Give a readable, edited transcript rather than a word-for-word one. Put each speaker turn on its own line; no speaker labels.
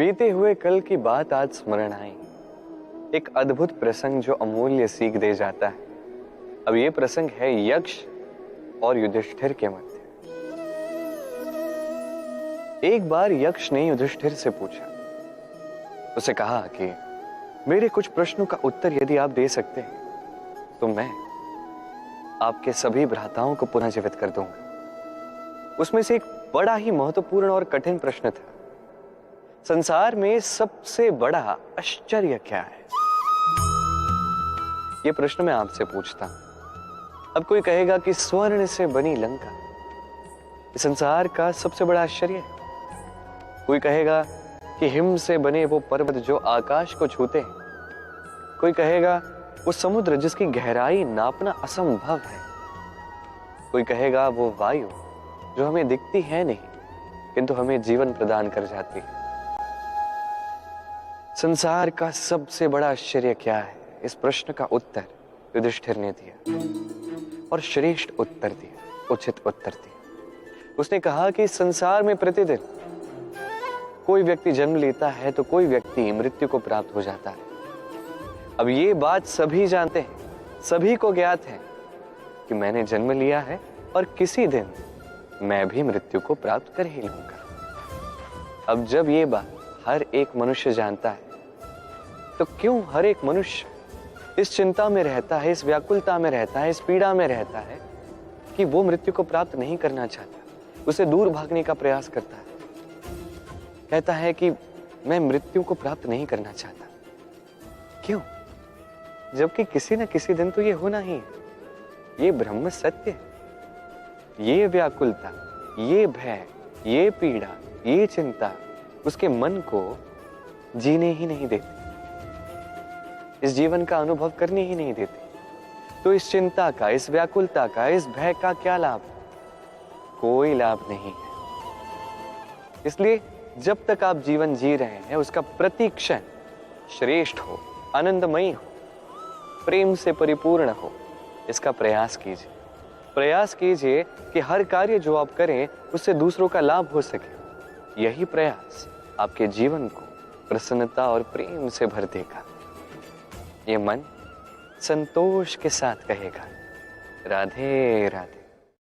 बीते हुए कल की बात आज स्मरण आई। एक अद्भुत प्रसंग जो अमूल्य सीख दे जाता है। अब ये प्रसंग है यक्ष और युधिष्ठिर के मध्य। एक बार यक्ष ने युधिष्ठिर से पूछा, उसे कहा कि मेरे कुछ प्रश्नों का उत्तर यदि आप दे सकते हैं तो मैं आपके सभी भ्राताओं को पुनः जीवित कर दूंगा। उसमें से एक बड़ा ही महत्वपूर्ण और कठिन प्रश्न था, संसार में सबसे बड़ा आश्चर्य क्या है? यह प्रश्न मैं आपसे पूछता हूं। अब कोई कहेगा कि स्वर्ण से बनी लंका संसार का सबसे बड़ा आश्चर्य है। कोई कहेगा कि हिम से बने वो पर्वत जो आकाश को छूते हैं। कोई कहेगा वो समुद्र जिसकी गहराई नापना असंभव है। कोई कहेगा वो वायु जो हमें दिखती है नहीं किंतु हमें जीवन प्रदान कर जाती है। संसार का सबसे बड़ा आश्चर्य क्या है? इस प्रश्न का उत्तर युधिष्ठिर ने दिया और श्रेष्ठ उत्तर दिया, उचित उत्तर दिया। उसने कहा कि संसार में प्रतिदिन कोई व्यक्ति जन्म लेता है तो कोई व्यक्ति मृत्यु को प्राप्त हो जाता है। अब ये बात सभी जानते हैं, सभी को ज्ञात है कि मैंने जन्म लिया है और किसी दिन मैं भी मृत्यु को प्राप्त कर ही लूंगा। अब जब ये बात हर एक मनुष्य जानता है तो क्यों हर एक मनुष्य इस चिंता में रहता है, इस व्याकुलता में रहता है, इस पीड़ा में रहता है कि वो मृत्यु को प्राप्त नहीं करना चाहता, उसे दूर भागने का प्रयास करता है, कहता है कि मैं मृत्यु को प्राप्त नहीं करना चाहता। क्यों? जबकि किसी न किसी दिन तो ये होना ही है। ये ब्रह्म सत्य है। ये व्याकुलता, ये भय, ये पीड़ा, ये चिंता उसके मन को जीने ही नहीं देती, इस जीवन का अनुभव करने ही नहीं देती। तो इस चिंता का, इस व्याकुलता का, इस भय का क्या लाभ? कोई लाभ नहीं है। इसलिए जब तक आप जीवन जी रहे हैं उसका प्रति क्षण श्रेष्ठ हो, आनंदमयी हो, प्रेम से परिपूर्ण हो, इसका प्रयास कीजिए। प्रयास कीजिए कि हर कार्य जो आप करें उससे दूसरों का लाभ हो सके। यही प्रयास आपके जीवन को प्रसन्नता और प्रेम से भर देगा। ये मन संतोष के साथ कहेगा, राधे राधे।